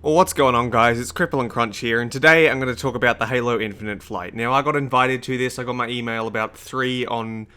Well, what's going on, guys? It's Cripple and Crunch here, and today I'm going to talk about the Halo Infinite flight. Now, I got invited to this. I got my email about 3 on,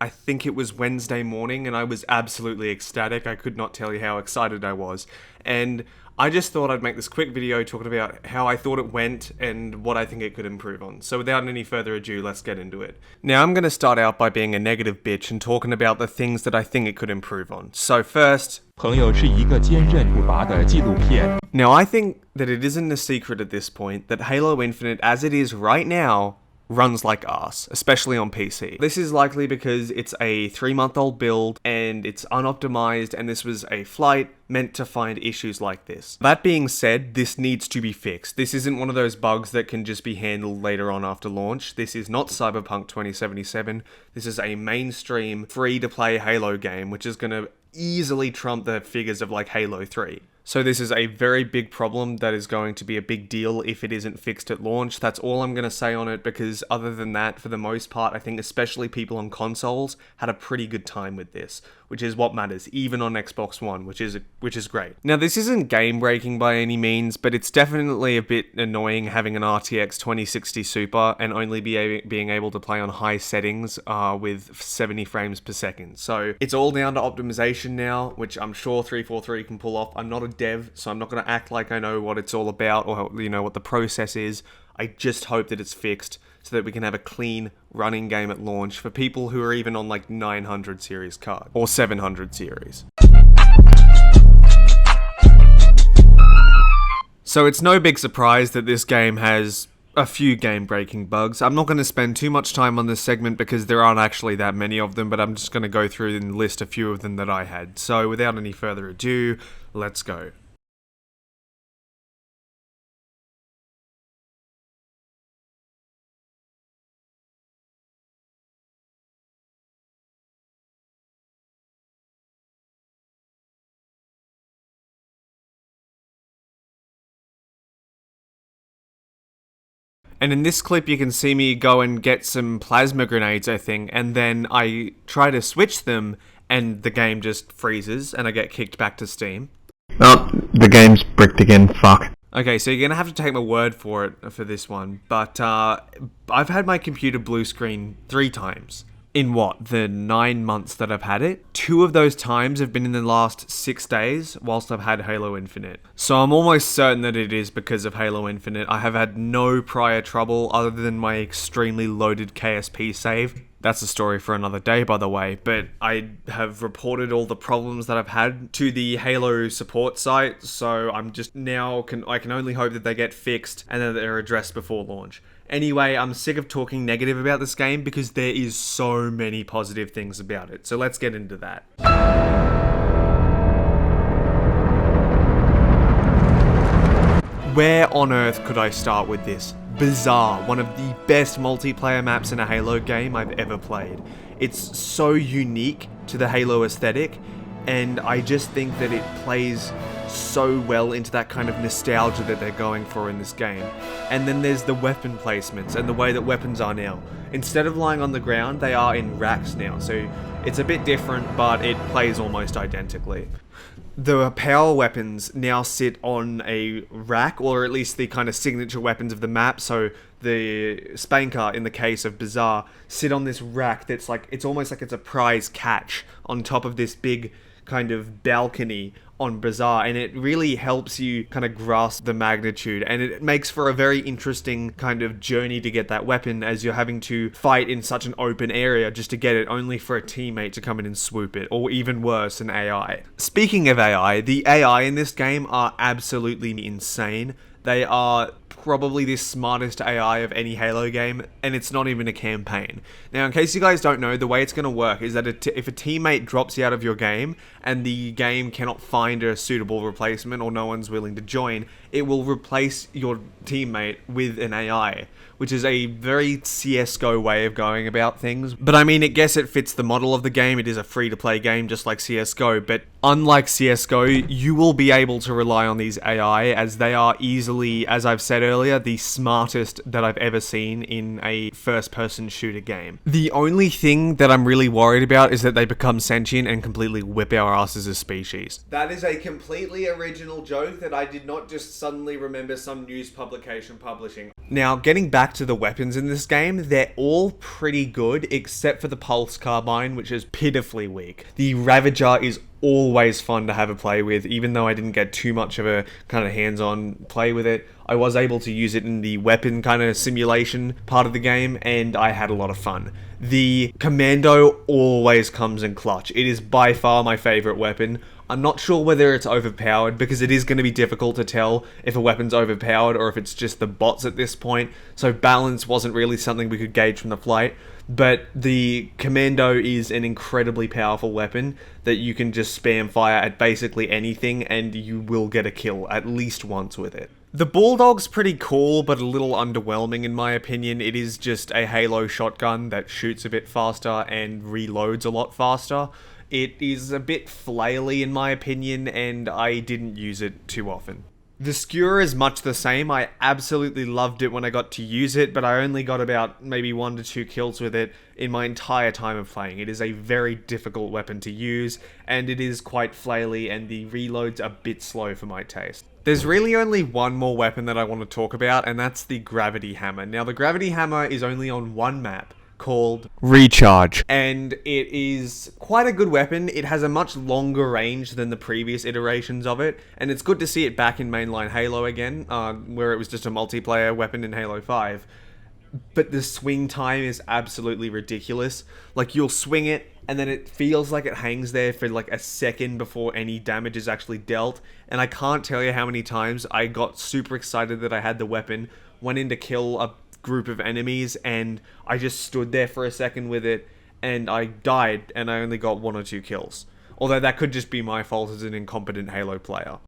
I think it was Wednesday morning, and I was absolutely ecstatic. I could not tell you how excited I was. And I just thought I'd make this quick video talking about how I thought it went and what I think it could improve on. So without any further ado, let's get into it. Now, I'm going to start out by being a negative bitch and talking about the things that I think it could improve on. So first, 朋友是一个坚韧不拔的纪录片。 Now, I think that it isn't a secret at this point that Halo Infinite, as it is right now, runs like arse, especially on PC. This is likely because it's a 3-month-old build and it's unoptimized, and this was a flight meant to find issues like this. That being said, this needs to be fixed. This isn't one of those bugs that can just be handled later on after launch. This is not Cyberpunk 2077. This is a mainstream, free-to-play Halo game, which is going to easily trump the figures of like Halo 3. So this is a very big problem that is going to be a big deal if it isn't fixed at launch. That's all I'm going to say on it, because other than that, for the most part, I think especially people on consoles had a pretty good time with this, which is what matters, even on Xbox One, which is great. Now, this isn't game-breaking by any means, but it's definitely a bit annoying having an RTX 2060 Super and only being able to play on high settings with 70 frames per second. So it's all down to optimization now, which I'm sure 343 can pull off. I'm not a dev, so I'm not going to act like I know what it's all about or what the process is. I just hope that it's fixed so that we can have a clean running game at launch for people who are even on like 900 series card or 700 series. So it's no big surprise that this game has a few game-breaking bugs. I'm not going to spend too much time on this segment because there aren't actually that many of them, but I'm just going to go through and list a few of them that I had. So without any further ado, let's go. And in this clip, you can see me go and get some plasma grenades, I think, and then I try to switch them, and the game just freezes, and I get kicked back to Steam. Oh, the game's bricked again, fuck. Okay, so you're gonna have to take my word for it for this one, but I've had my computer blue screen 3 times. In what, the 9 months that I've had it? 2 of those times have been in the last 6 days whilst I've had Halo Infinite. So I'm almost certain that it is because of Halo Infinite. I have had no prior trouble other than my extremely loaded KSP save. That's a story for another day, by the way, but I have reported all the problems that I've had to the Halo support site, so I'm just now I can only hope that they get fixed and that they're addressed before launch. Anyway, I'm sick of talking negative about this game because there is so many positive things about it, so let's get into that. Where on earth could I start with this? Bazaar, one of the best multiplayer maps in a Halo game I've ever played. It's so unique to the Halo aesthetic, and I just think that it plays so well into that kind of nostalgia that they're going for in this game. And then there's the weapon placements and the way that weapons are now. Instead of lying on the ground, they are in racks now, so it's a bit different, but it plays almost identically. The power weapons now sit on a rack, or at least the kind of signature weapons of the map. So the Spanker, in the case of Bazaar, sit on this rack that's like, it's almost like it's a prize catch on top of this big kind of balcony on Bazaar, and it really helps you kind of grasp the magnitude, and it makes for a very interesting kind of journey to get that weapon, as you're having to fight in such an open area just to get it, only for a teammate to come in and swoop it, or even worse, an AI. Speaking of AI, the AI in this game are absolutely insane. They are probably the smartest AI of any Halo game, and it's not even a campaign. Now, in case you guys don't know, the way it's going to work is that if a teammate drops you out of your game and the game cannot find a suitable replacement or no one's willing to join, it will replace your teammate with an AI, which is a very CSGO way of going about things. But I mean, I guess it fits the model of the game. It is a free-to-play game just like CSGO, but unlike CSGO, you will be able to rely on these AI, as they are easily, as I've said earlier, the smartest that I've ever seen in a first-person shooter game. The only thing that I'm really worried about is that they become sentient and completely whip our asses as a species. That is a completely original joke that I did not just suddenly remember some news publication publishing. Now, getting back to the weapons in this game, they're all pretty good, except for the Pulse Carbine, which is pitifully weak. The Ravager is always fun to have a play with, even though I didn't get too much of a kind of hands-on play with it. I was able to use it in the weapon kind of simulation part of the game, and I had a lot of fun. The Commando always comes in clutch. It is by far my favorite weapon. I'm not sure whether it's overpowered, because it is going to be difficult to tell if a weapon's overpowered or if it's just the bots at this point, so balance wasn't really something we could gauge from the flight. But the Commando is an incredibly powerful weapon that you can just spam fire at basically anything and you will get a kill at least once with it. The Bulldog's pretty cool, but a little underwhelming in my opinion. It is just a Halo shotgun that shoots a bit faster and reloads a lot faster. It is a bit flaily in my opinion, and I didn't use it too often. The Skewer is much the same. I absolutely loved it when I got to use it, but I only got about maybe 1 to 2 kills with it in my entire time of playing. It is a very difficult weapon to use, and it is quite flaily, and the reload's a bit slow for my taste. There's really only one more weapon that I want to talk about, and that's the Gravity Hammer. Now, the Gravity Hammer is only on one map, called Recharge, and it is quite a good weapon. It has a much longer range than the previous iterations of it, and it's good to see it back in mainline Halo again, where it was just a multiplayer weapon in Halo 5. But the swing time is absolutely ridiculous. Like, you'll swing it, and then it feels like it hangs there for like a second before any damage is actually dealt, and I can't tell you how many times I got super excited that I had the weapon, went in to kill a group of enemies, and I just stood there for a second with it, and I died, and I only got 1 or 2 kills. Although that could just be my fault as an incompetent Halo player.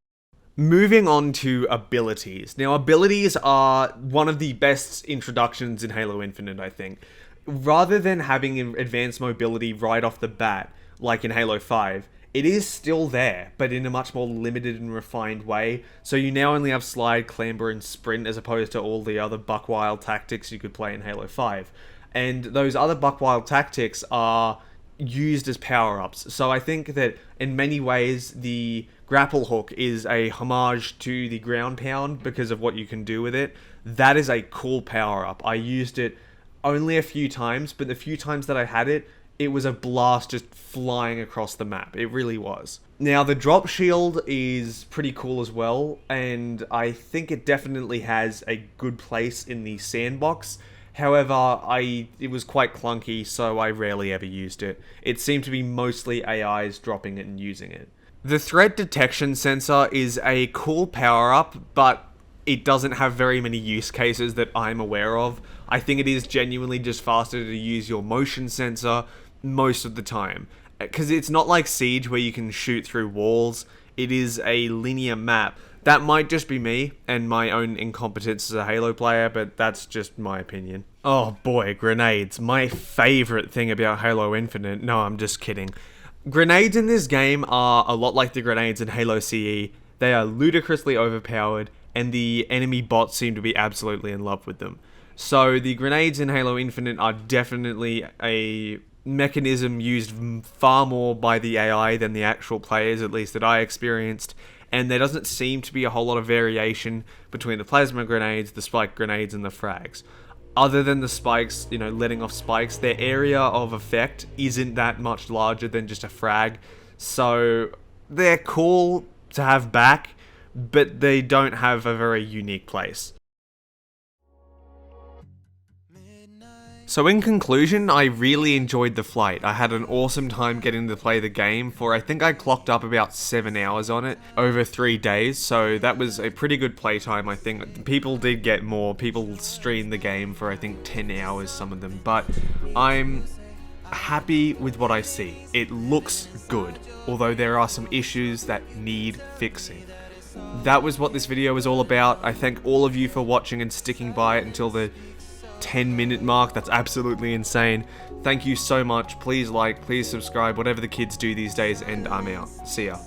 Moving on to abilities. Now, abilities are one of the best introductions in Halo Infinite, I think. Rather than having advanced mobility right off the bat, like in Halo 5, it is still there, but in a much more limited and refined way. So you now only have slide, clamber, and sprint as opposed to all the other buck-wild tactics you could play in Halo 5. And those other buck-wild tactics are used as power-ups. So I think that in many ways the grapple hook is a homage to the ground pound because of what you can do with it. That is a cool power-up. I used it only a few times, but the few times that I had it, it was a blast just flying across the map. It really was. Now, the drop shield is pretty cool as well, and I think it definitely has a good place in the sandbox. However, it was quite clunky, so I rarely ever used it. It seemed to be mostly AIs dropping it and using it. The threat detection sensor is a cool power-up, but it doesn't have very many use cases that I'm aware of. I think it is genuinely just faster to use your motion sensor most of the time. Because it's not like Siege where you can shoot through walls. It is a linear map. That might just be me and my own incompetence as a Halo player, but that's just my opinion. Oh boy, grenades. My favorite thing about Halo Infinite. No, I'm just kidding. Grenades in this game are a lot like the grenades in Halo CE. They are ludicrously overpowered, and the enemy bots seem to be absolutely in love with them. So the grenades in Halo Infinite are definitely a mechanism used far more by the AI than the actual players, at least that I experienced, and there doesn't seem to be a whole lot of variation between the plasma grenades, the spike grenades, and the frags. Other than the spikes, letting off spikes, their area of effect isn't that much larger than just a frag, so they're cool to have back, but they don't have a very unique place. So in conclusion, I really enjoyed the flight. I had an awesome time getting to play the game for, I think I clocked up about 7 hours on it over 3 days, so that was a pretty good playtime. I think people did get more. People streamed the game for I think 10 hours, some of them, but I'm happy with what I see. It looks good, although there are some issues that need fixing. That was what this video was all about. I thank all of you for watching and sticking by it until the 10-minute mark. That's absolutely insane. Thank you so much. Please like, please subscribe, whatever the kids do these days, and I'm out. See ya.